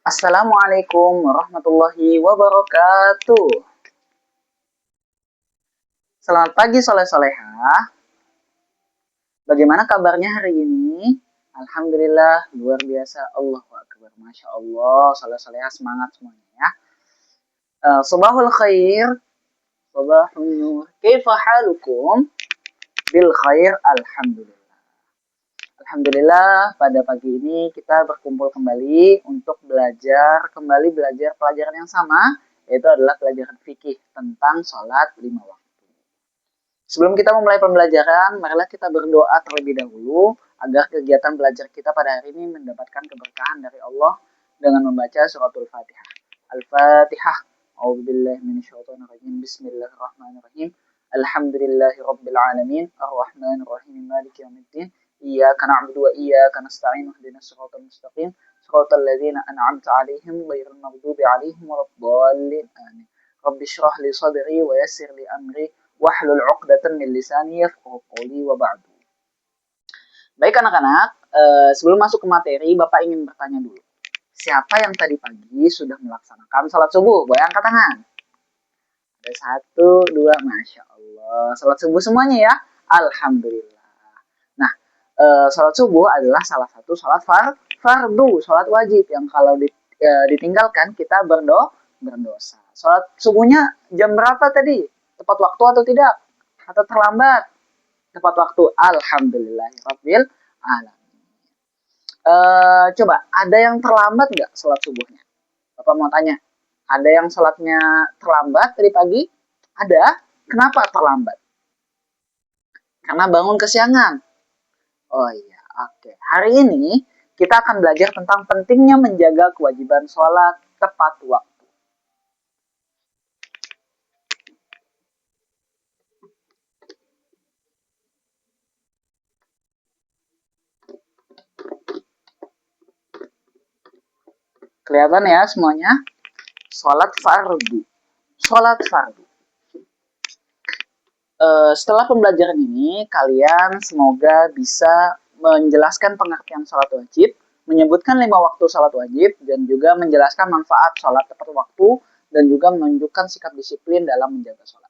Assalamualaikum warahmatullahi wabarakatuh. Selamat pagi soleh-soleha. Bagaimana kabarnya hari ini? Alhamdulillah, luar biasa. Allahu Akbar. Masya Allah, soleh-soleha semangat semuanya ya. Subahul khair, subahun nur. Kaifa halukum? Bil khair, alhamdulillah. Alhamdulillah, pada pagi ini kita berkumpul kembali untuk belajar pelajaran yang sama, yaitu adalah pelajaran fikih tentang sholat 5 waktu. Sebelum kita memulai pembelajaran, marilah kita berdoa terlebih dahulu agar kegiatan belajar kita pada hari ini mendapatkan keberkahan dari Allah dengan membaca suratul Fatihah. Al-Fatihah. A'udzubillahi minasyaitonirrajim. Bismillahirrahmanirrahim. Alhamdulillahirabbil alamin. Arrahmanirrahim. Maliki yaumiddin. Iyyaka na'budu wa iyyaka nasta'in. Ihdinas siratal mustaqim. Siratal ladzina an'amta 'alaihim ghairil maghdubi 'alaihim waladdallin. Amin. Rabbi shrah li sadri wa yassir li amri wahlul 'uqdatam min lisani yafqahu qawli wa ba'du. Baik anak-anak, sebelum masuk ke materi, Bapak ingin bertanya dulu. Siapa yang tadi pagi sudah melaksanakan salat subuh? Boleh angkat tangan. Ada 1, 2, Masya Allah. Salat subuh semuanya ya? Alhamdulillah. Nah, salat subuh adalah salah satu salat fardu, salat wajib yang kalau ditinggalkan kita berdosa. Salat subuhnya jam berapa tadi? Tepat waktu atau tidak? Atau terlambat? Tepat waktu. Alhamdulillahirabbil alamin. Coba ada yang terlambat nggak sholat subuhnya? Bapak mau tanya. Ada yang sholatnya terlambat tadi pagi? Ada. Kenapa terlambat? Karena bangun kesiangan. Oh iya, oke. Hari ini kita akan belajar tentang pentingnya menjaga kewajiban sholat tepat waktu. Kelihatan ya semuanya? Sholat fardu. Sholat fardu. Setelah pembelajaran ini, kalian semoga bisa menjelaskan pengertian sholat wajib, menyebutkan 5 waktu sholat wajib, dan juga menjelaskan manfaat sholat tepat waktu, dan juga menunjukkan sikap disiplin dalam menjaga sholat.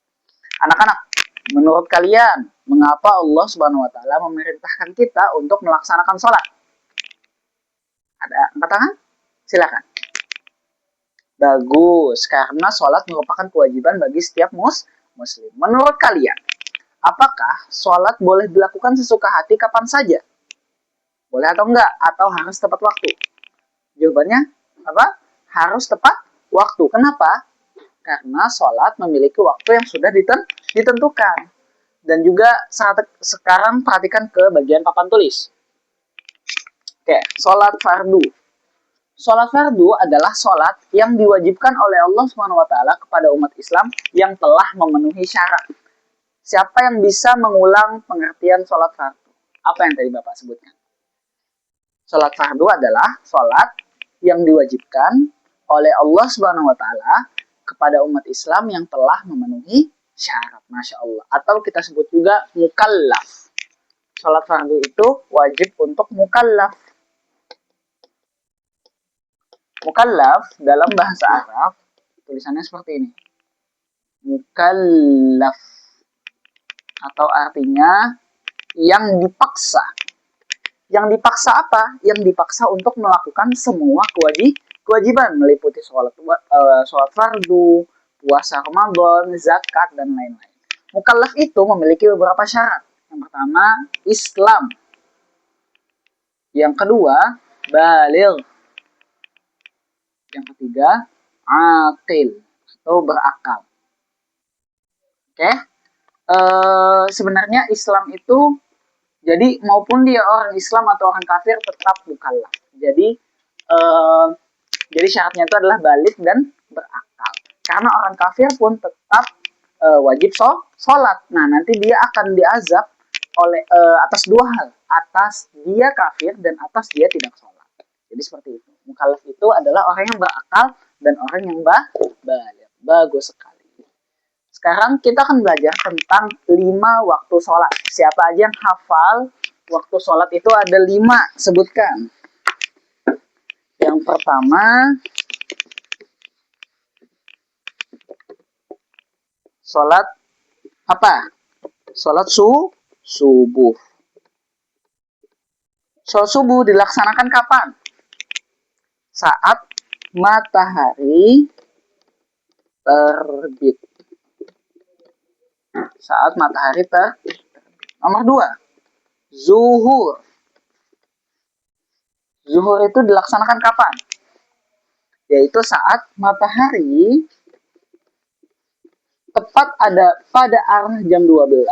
Anak-anak, menurut kalian, mengapa Allah Subhanahu wa Ta'ala memerintahkan kita untuk melaksanakan sholat? Ada angkat tangan? Silakan. Bagus, karena sholat merupakan kewajiban bagi setiap muslim. Menurut kalian, apakah sholat boleh dilakukan sesuka hati kapan saja? Boleh atau enggak? Atau harus tepat waktu? Jawabannya apa? Harus tepat waktu. Kenapa? Karena sholat memiliki waktu yang sudah ditentukan. Dan juga sekarang perhatikan ke bagian papan tulis. Oke, sholat fardu. Sholat fardu adalah sholat yang diwajibkan oleh Allah SWT kepada umat Islam yang telah memenuhi syarat. Siapa yang bisa mengulang pengertian sholat fardu? Apa yang tadi Bapak sebutkan? Sholat fardu adalah sholat yang diwajibkan oleh Allah SWT kepada umat Islam yang telah memenuhi syarat. Masya Allah. Atau kita sebut juga mukallaf. Sholat fardu itu wajib untuk mukallaf. Mukallaf dalam bahasa Arab tulisannya seperti ini. Mukallaf atau artinya yang dipaksa. Yang dipaksa apa? Yang dipaksa untuk melakukan semua kewajiban meliputi sholat fardu, puasa Ramadan, zakat dan lain-lain. Mukallaf itu memiliki beberapa syarat. Yang pertama, Islam. Yang kedua, baligh. Yang ketiga, aqil atau berakal. Oke, sebenarnya Islam itu jadi maupun dia orang Islam atau orang kafir tetap mukallaf. Jadi syaratnya itu adalah baligh dan berakal. Karena orang kafir pun tetap wajib sholat. Nah, nanti dia akan diazab oleh atas 2 hal, atas dia kafir dan atas dia tidak sholat. Jadi seperti itu. Mukallaf itu adalah orang yang berakal dan orang yang baligh. Bagus sekali. Sekarang kita akan belajar tentang 5 waktu sholat. Siapa aja yang hafal waktu sholat itu ada 5? Sebutkan. Yang pertama, sholat apa? Sholat subuh. Sholat subuh dilaksanakan kapan? Saat matahari terbit. Saat matahari terbit. Nomor 2, zuhur. Zuhur itu dilaksanakan kapan? Yaitu saat matahari tepat ada pada arah jam 12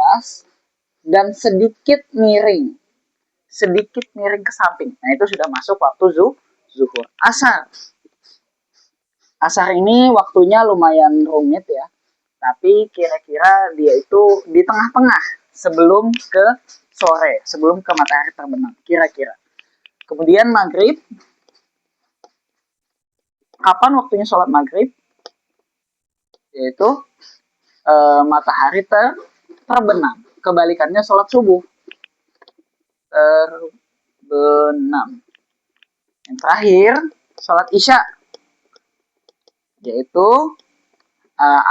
dan sedikit miring ke samping. Nah, itu sudah masuk waktu zuhur. Asar ini waktunya lumayan rumit ya, tapi kira-kira dia itu di tengah-tengah sebelum ke sore, sebelum ke matahari terbenam, kira-kira. Kemudian maghrib, kapan waktunya sholat maghrib? Yaitu matahari terbenam. Kebalikannya sholat subuh, terbenam. Yang terakhir, sholat isya, yaitu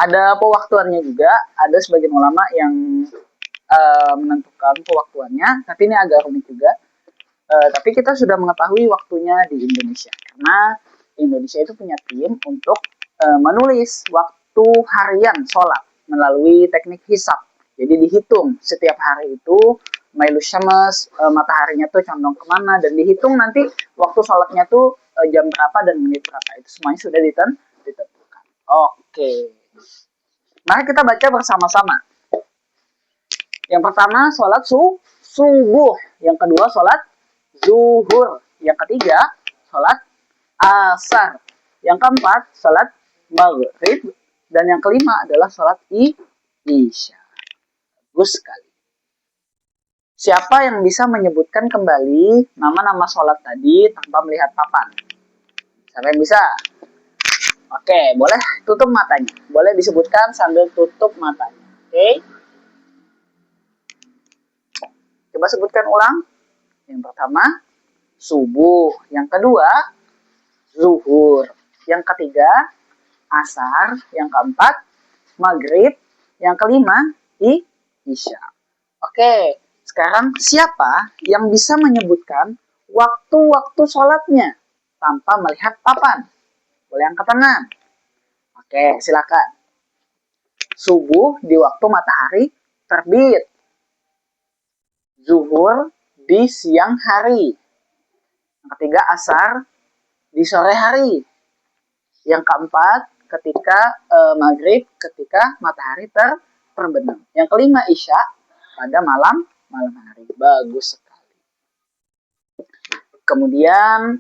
ada pewaktuannya juga. Ada sebagian ulama yang menentukan pewaktuannya, tapi ini agak rumit juga. Tapi kita sudah mengetahui waktunya di Indonesia, karena Indonesia itu punya tim untuk menulis waktu harian sholat melalui teknik hisab. Jadi dihitung setiap hari itu Mailus Syams, mataharinya tuh condong kemana, dan dihitung nanti waktu sholatnya tuh jam berapa dan menit berapa. Itu semuanya sudah ditentukan. Oke, mari kita baca bersama-sama. Yang pertama sholat subuh, yang kedua sholat zuhur, yang ketiga sholat asar, yang keempat sholat maghrib, dan yang kelima adalah sholat isya. Bagus sekali. Siapa yang bisa menyebutkan kembali nama-nama sholat tadi tanpa melihat papan? Siapa yang bisa? Oke, boleh tutup matanya. Boleh disebutkan sambil tutup matanya. Oke. Coba sebutkan ulang. Yang pertama, subuh. Yang kedua, zuhur. Yang ketiga, asar. Yang keempat, maghrib. Yang kelima, isya. Oke, sekarang siapa yang bisa menyebutkan waktu-waktu sholatnya tanpa melihat papan? Boleh angkat tangan. Oke, silakan. Subuh di waktu matahari terbit. Zuhur di siang hari. Yang ketiga, asar di sore hari. Yang keempat, ketika maghrib, ketika matahari terbenam. Yang kelima, isya pada malam hari. Bagus sekali. Kemudian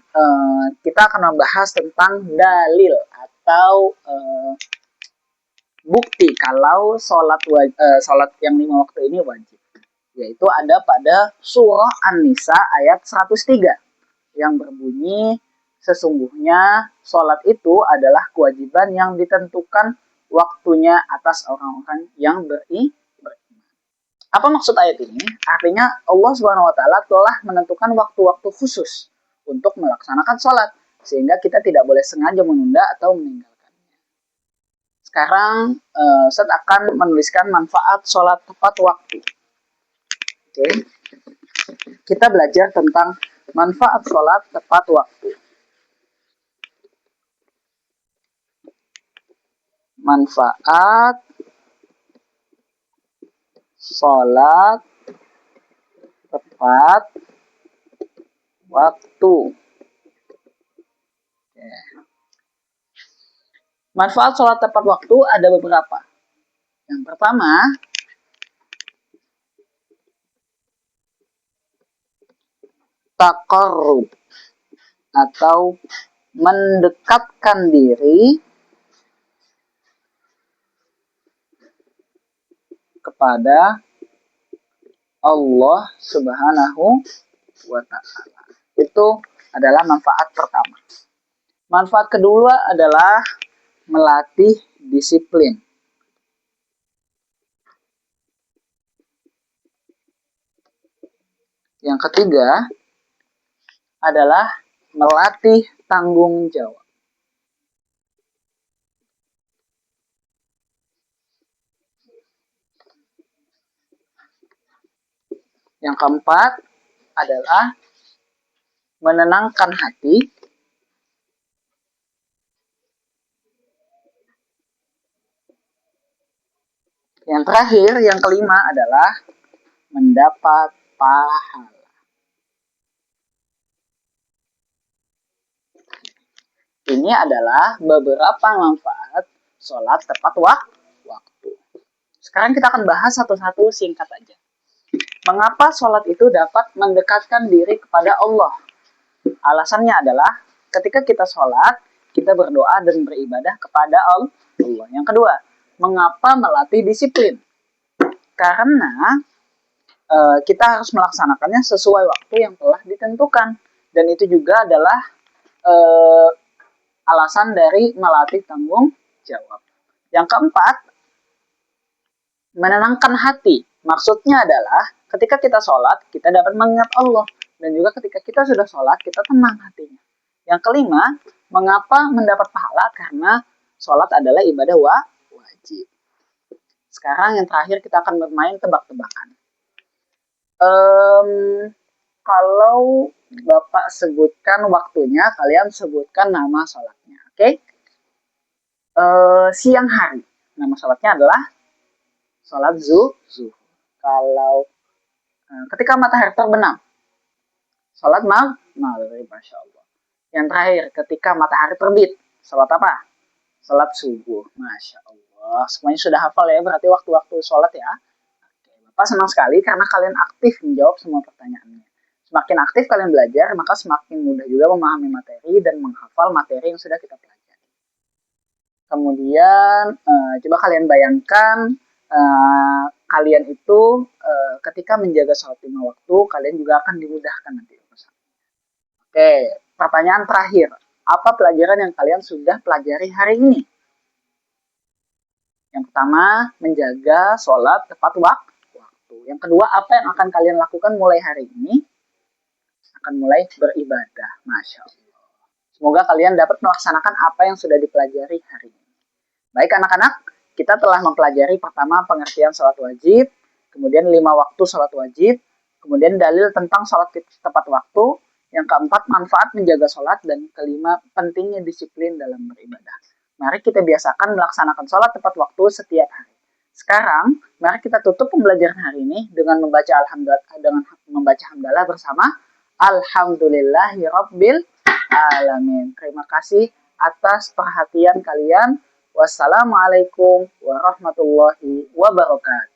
kita akan membahas tentang dalil atau bukti kalau sholat yang 5 waktu ini wajib. Yaitu ada pada surah An-Nisa ayat 103 yang berbunyi, sesungguhnya sholat itu adalah kewajiban yang ditentukan waktunya atas orang-orang yang beriman. Apa maksud ayat ini? Artinya Allah Subhanahu wa taala telah menentukan waktu-waktu khusus untuk melaksanakan sholat, sehingga kita tidak boleh sengaja menunda atau meninggalkannya. Sekarang Ustaz akan menuliskan manfaat sholat tepat waktu. Oke. Kita belajar tentang manfaat sholat tepat waktu. Manfaat sholat tepat waktu. Manfaat sholat tepat waktu ada beberapa. Yang pertama, taqarrub atau mendekatkan diri kepada Allah Subhanahu wa ta'ala. Itu adalah manfaat pertama. Manfaat kedua adalah melatih disiplin. Yang ketiga adalah melatih tanggung jawab. Yang keempat adalah menenangkan hati. Yang terakhir, yang kelima adalah mendapat pahala. Ini adalah beberapa manfaat sholat tepat waktu. Sekarang kita akan bahas satu-satu singkat aja. Mengapa sholat itu dapat mendekatkan diri kepada Allah? Alasannya adalah ketika kita sholat, kita berdoa dan beribadah kepada Allah. Yang kedua, mengapa melatih disiplin? Karena kita harus melaksanakannya sesuai waktu yang telah ditentukan. Dan itu juga adalah alasan dari melatih tanggung jawab. Yang keempat, menenangkan hati. Maksudnya adalah ketika kita sholat, kita dapat mengingat Allah. Dan juga ketika kita sudah sholat, kita tenang hatinya. Yang kelima, mengapa mendapat pahala? Karena sholat adalah ibadah wajib. Sekarang yang terakhir kita akan bermain tebak-tebakan. Kalau Bapak sebutkan waktunya, kalian sebutkan nama sholatnya. Oke? Siang hari. Nama sholatnya adalah sholat zuhur. Kalau ketika matahari terbenam, sholat maghrib, masya Allah. Yang terakhir, ketika matahari terbit, sholat apa? Sholat subuh, masya Allah. Semuanya sudah hafal ya, berarti waktu-waktu sholat ya. Oke, Bapak senang sekali karena kalian aktif menjawab semua pertanyaannya. Semakin aktif kalian belajar, maka semakin mudah juga memahami materi dan menghafal materi yang sudah kita pelajari. Kemudian, coba kalian bayangkan, kalian itu ketika menjaga sholat 5 waktu, kalian juga akan dimudahkan nanti. Oke, pertanyaan terakhir. Apa pelajaran yang kalian sudah pelajari hari ini? Yang pertama, menjaga sholat tepat waktu. Yang kedua, apa yang akan kalian lakukan mulai hari ini? Akan mulai beribadah. Masya Allah. Semoga kalian dapat melaksanakan apa yang sudah dipelajari hari ini. Baik anak-anak, kita telah mempelajari pertama pengertian sholat wajib, kemudian 5 waktu sholat wajib, kemudian dalil tentang sholat tepat waktu, yang keempat manfaat menjaga sholat, dan kelima pentingnya disiplin dalam beribadah. Mari kita biasakan melaksanakan sholat tepat waktu setiap hari. Sekarang, mari kita tutup pembelajaran hari ini dengan membaca hamdalah bersama Alhamdulillahirabbil alamin. Terima kasih atas perhatian kalian. Wassalamualaikum warahmatullahi wabarakatuh.